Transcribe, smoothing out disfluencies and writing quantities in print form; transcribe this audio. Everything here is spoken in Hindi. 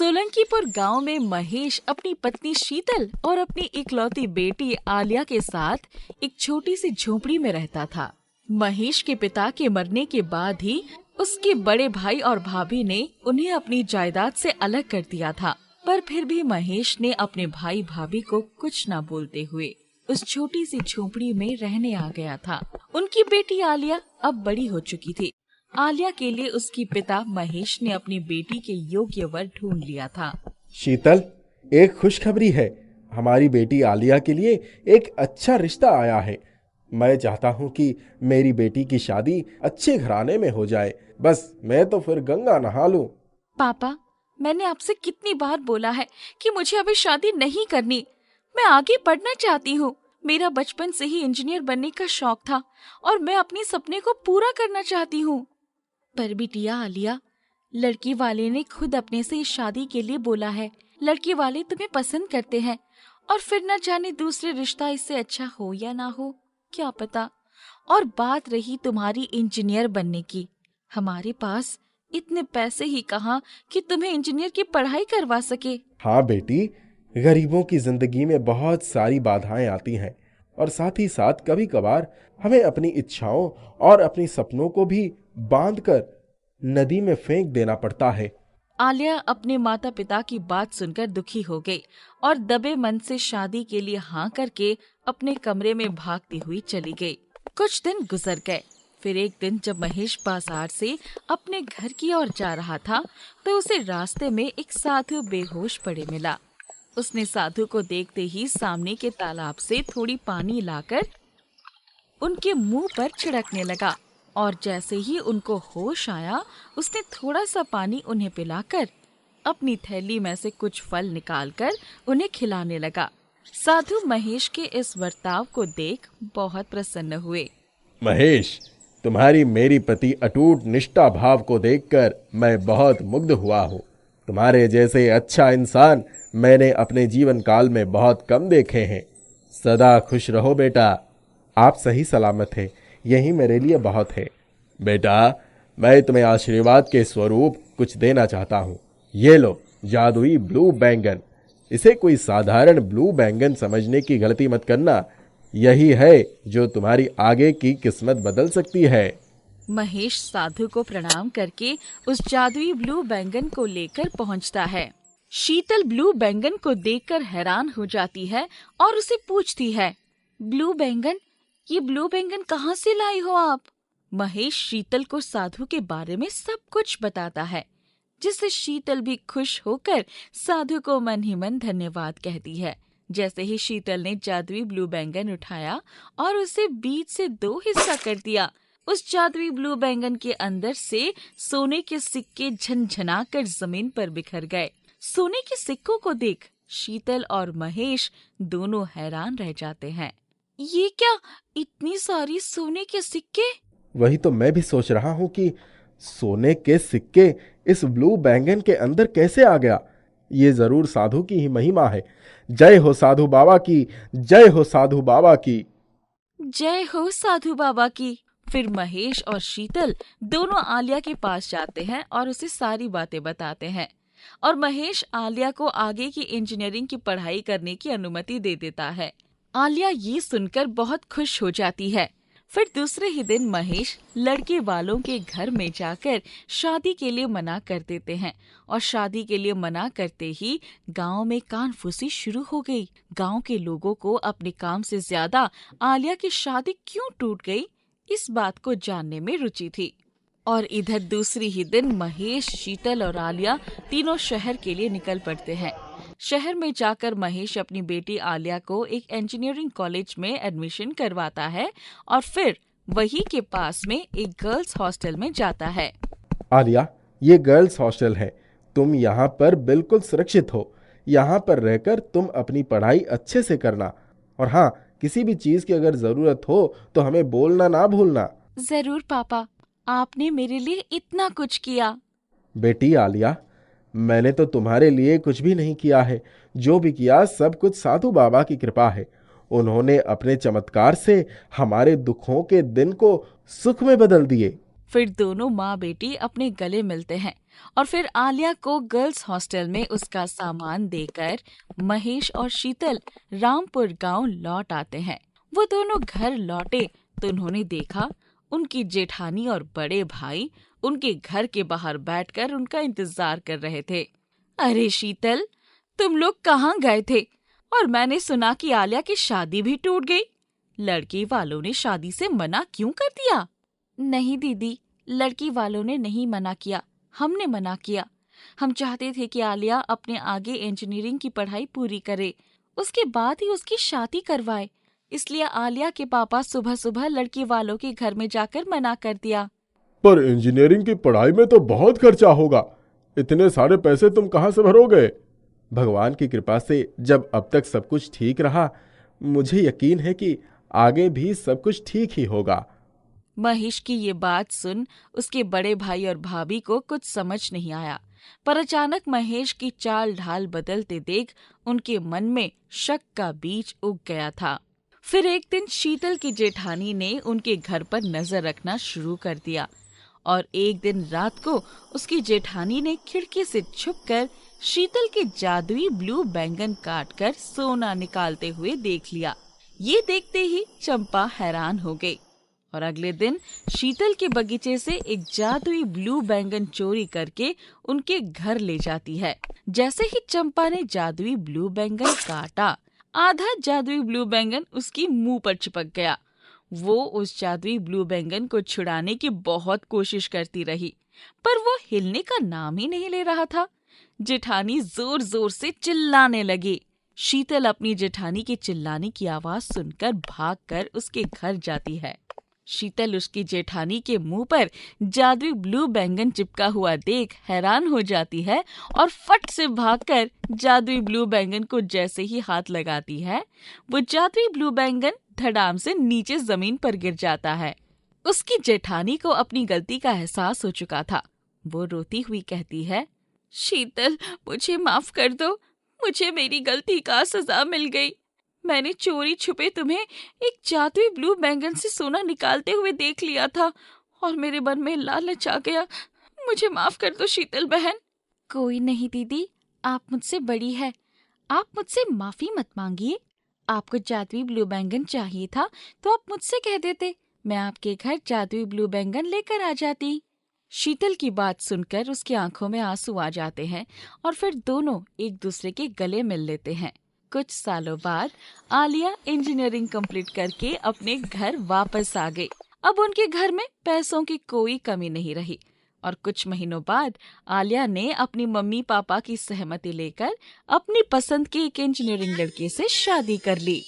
सोलंकीपुर गांव में महेश अपनी पत्नी शीतल और अपनी इकलौती बेटी आलिया के साथ एक छोटी सी झोपड़ी में रहता था। महेश के पिता के मरने के बाद ही उसके बड़े भाई और भाभी ने उन्हें अपनी जायदाद से अलग कर दिया था, पर फिर भी महेश ने अपने भाई भाभी को कुछ न बोलते हुए उस छोटी सी झोपड़ी में रहने आ गया था। उनकी बेटी आलिया अब बड़ी हो चुकी थी। आलिया के लिए उसकी पिता महेश ने अपनी बेटी के योग्य वर ढूंढ लिया था। शीतल, एक खुशखबरी है। हमारी बेटी आलिया के लिए एक अच्छा रिश्ता आया है। मैं चाहता हूँ कि मेरी बेटी की शादी अच्छे घराने में हो जाए। बस मैं तो फिर गंगा नहा लूं। पापा, मैंने आपसे कितनी बार बोला है कि मुझे अभी शादी नहीं करनी। मैं आगे पढ़ना चाहती हूँ। मेरा बचपन से ही इंजीनियर बनने का शौक था और मैं अपने सपने को पूरा करना चाहती हूँ। पर बिटिया आलिया, लड़की वाले ने खुद अपने से इस शादी के लिए बोला है। लड़की वाले तुम्हें पसंद करते हैं और फिर न जाने दूसरे रिश्ता इससे अच्छा हो या ना हो, क्या पता। और बात रही तुम्हारी इंजीनियर बनने की, हमारे पास इतने पैसे ही कहाँ कि तुम्हें इंजीनियर की पढ़ाई करवा सके। हाँ बेटी, गरीबों की जिंदगी में बहुत सारी बाधाएं आती हैं और साथ ही साथ कभी कभार हमें अपनी इच्छाओं और अपनी सपनों को भी बांधकर नदी में फेंक देना पड़ता है। आलिया अपने माता पिता की बात सुनकर दुखी हो गई और दबे मन से शादी के लिए हाँ करके अपने कमरे में भागती हुई चली गई। कुछ दिन गुजर गए। फिर एक दिन जब महेश बाजार से अपने घर की ओर जा रहा था तो उसे रास्ते में एक साधु बेहोश पड़े मिला। उसने साधु को देखते ही सामने के तालाब से थोड़ी पानी लाकर उनके मुंह पर छिड़कने लगा और जैसे ही उनको होश आया उसने थोड़ा सा पानी उन्हें पिलाकर अपनी थैली में से कुछ फल निकालकर उन्हें खिलाने लगा। साधु महेश के इस बर्ताव को देख बहुत प्रसन्न हुए। महेश, तुम्हारी मेरी प्रति अटूट निष्ठा भाव को देखकर मैं बहुत मुग्ध हुआ हूँ। तुम्हारे जैसे अच्छा इंसान मैंने अपने जीवन काल में बहुत कम देखे हैं। सदा खुश रहो बेटा। आप सही सलामत हैं, यही मेरे लिए बहुत है। बेटा, मैं तुम्हें आशीर्वाद के स्वरूप कुछ देना चाहता हूँ। ये लो, जादुई ब्लू बैंगन। इसे कोई साधारण ब्लू बैंगन समझने की गलती मत करना। यही है जो तुम्हारी आगे की किस्मत बदल सकती है। महेश साधु को प्रणाम करके उस जादुई ब्लू बैंगन को लेकर पहुंचता है। शीतल ब्लू बैंगन को देखकर हैरान हो जाती है और उसे पूछती है, ब्लू बैंगन, ये ब्लू बैंगन कहाँ से लाई हो आप? महेश शीतल को साधु के बारे में सब कुछ बताता है, जिससे शीतल भी खुश होकर साधु को मन ही मन धन्यवाद कहती है। जैसे ही शीतल ने जादुई ब्लू बैंगन उठाया और उसे बीच से 2 हिस्सा कर दिया, उस जादुई ब्लू बैंगन के अंदर से सोने के सिक्के झनझनाकर जमीन पर बिखर गए। सोने के सिक्कों को देख शीतल और महेश दोनों हैरान रह जाते हैं। ये क्या, इतनी सारी सोने के सिक्के? वही तो मैं भी सोच रहा हूँ कि सोने के सिक्के इस ब्लू बैंगन के अंदर कैसे आ गया। ये जरूर साधु की ही महिमा है। जय हो साधु बाबा की, जय हो साधु बाबा की। जय हो साधु बाबा की। फिर महेश और शीतल दोनों आलिया के पास जाते हैं और उसे सारी बातें बताते हैं और महेश आलिया को आगे की इंजीनियरिंग की पढ़ाई करने की अनुमति दे देता है। आलिया ये सुनकर बहुत खुश हो जाती है। फिर दूसरे ही दिन महेश लड़के वालों के घर में जाकर शादी के लिए मना कर देते हैं और शादी के लिए मना करते ही गांव में कानफूसी शुरू हो गई। गांव के लोगों को अपने काम से ज्यादा आलिया की शादी क्यों टूट गई, इस बात को जानने में रुचि थी। और इधर दूसरी ही दिन महेश, शीतल और आलिया तीनों शहर के लिए निकल पड़ते हैं। शहर में जाकर महेश अपनी बेटी आलिया को एक इंजीनियरिंग कॉलेज में एडमिशन करवाता है और फिर वही के पास में एक गर्ल्स हॉस्टल में जाता है। आलिया, ये गर्ल्स हॉस्टल है। तुम यहाँ पर बिल्कुल सुरक्षित हो। यहाँ पर रहकर तुम अपनी पढ़ाई अच्छे से करना और हाँ, किसी भी चीज की अगर जरूरत हो तो हमें बोलना ना भूलना। जरूर पापा, आपने मेरे लिए इतना कुछ किया। बेटी आलिया, मैंने तो तुम्हारे लिए कुछ भी नहीं किया है। जो भी किया सब कुछ साधु बाबा की कृपा है। उन्होंने अपने चमत्कार से हमारे दुखों के दिन को सुख में बदल दिए। फिर दोनों माँ बेटी अपने गले मिलते हैं और फिर आलिया को गर्ल्स हॉस्टल में उसका सामान देकर महेश और शीतल रामपुर गांव लौट आते हैं। वो दोनों घर लौटे तो उन्होंने देखा उनकी जेठानी और बड़े भाई उनके घर के बाहर बैठकर उनका इंतजार कर रहे थे। अरे शीतल, तुम लोग कहाँ गए थे? और मैंने सुना कि आलिया की शादी भी टूट गई। लड़की वालों ने शादी से मना क्यों कर दिया? नहीं दीदी, लड़की वालों ने नहीं मना किया, हमने मना किया। हम चाहते थे कि आलिया अपने आगे इंजीनियरिंग की पढ़ाई पूरी करे, उसके बाद ही उसकी शादी करवाए। इसलिए आलिया के पापा सुबह सुबह लड़की वालों के घर में जाकर मना कर दिया। पर इंजीनियरिंग की पढ़ाई में तो बहुत खर्चा होगा, इतने सारे पैसे तुम कहाँ से भरोगे? भगवान की कृपा से जब अब तक सब कुछ ठीक रहा, मुझे यकीन है कि आगे भी सब कुछ ठीक ही होगा। महेश की ये बात सुन उसके बड़े भाई और भाभी को कुछ समझ नहीं आया, पर अचानक महेश की चाल ढाल बदलते देख उनके मन में शक का बीज उग गया था। फिर एक दिन शीतल की जेठानी ने उनके घर पर नजर रखना शुरू कर दिया और एक दिन रात को उसकी जेठानी ने खिड़की से छुपकर शीतल के जादुई ब्लू बैंगन काटकर सोना निकालते हुए देख लिया। ये देखते ही चंपा हैरान हो गई और अगले दिन शीतल के बगीचे से एक जादुई ब्लू बैंगन चोरी करके उनके घर ले जाती है। जैसे ही चंपा ने जादुई ब्लू बैंगन काटा, आधा जादुई ब्लू बैंगन उसकी मुंह पर चिपक गया। वो उस जादुई ब्लू बैंगन को छुड़ाने की बहुत कोशिश करती रही, पर वो हिलने का नाम ही नहीं ले रहा था। जेठानी जोर जोर से चिल्लाने लगी। शीतल अपनी जेठानी के चिल्लाने की आवाज सुनकर भागकर उसके घर जाती है। शीतल उसकी जेठानी के मुंह पर जादुई ब्लू बैंगन चिपका हुआ देख हैरान हो जाती है और फट से भागकर जादुई ब्लू बैंगन को जैसे ही हाथ लगाती है, वो जादुई ब्लू बैंगन धड़ाम से नीचे जमीन पर गिर जाता है। उसकी जेठानी को अपनी गलती का एहसास हो चुका था। वो रोती हुई कहती है, शीतल, मुझे माफ कर दो, मुझे मेरी गलती का सजा मिल गई। मैंने चोरी छुपे तुम्हें एक जादुई ब्लू बैंगन से सोना निकालते हुए देख लिया था और मेरे मन में लालच आ गया। मुझे माफ कर दो शीतल बहन। कोई नहीं दीदी, आप मुझसे बड़ी है, आप मुझसे माफी मत मांगिए। आपको जादुई ब्लू बैंगन चाहिए था तो आप मुझसे कह देते, मैं आपके घर जादुई ब्लू बैंगन लेकर आ जाती। शीतल की बात सुनकर उसकी आंखों में आंसू आ जाते हैं और फिर दोनों एक दूसरे के गले मिल लेते हैं। कुछ सालों बाद आलिया इंजीनियरिंग कंप्लीट करके अपने घर वापस आ गई। अब उनके घर में पैसों की कोई कमी नहीं रही और कुछ महीनों बाद आलिया ने अपनी मम्मी पापा की सहमति लेकर अपनी पसंद के एक इंजीनियरिंग लड़के से शादी कर ली।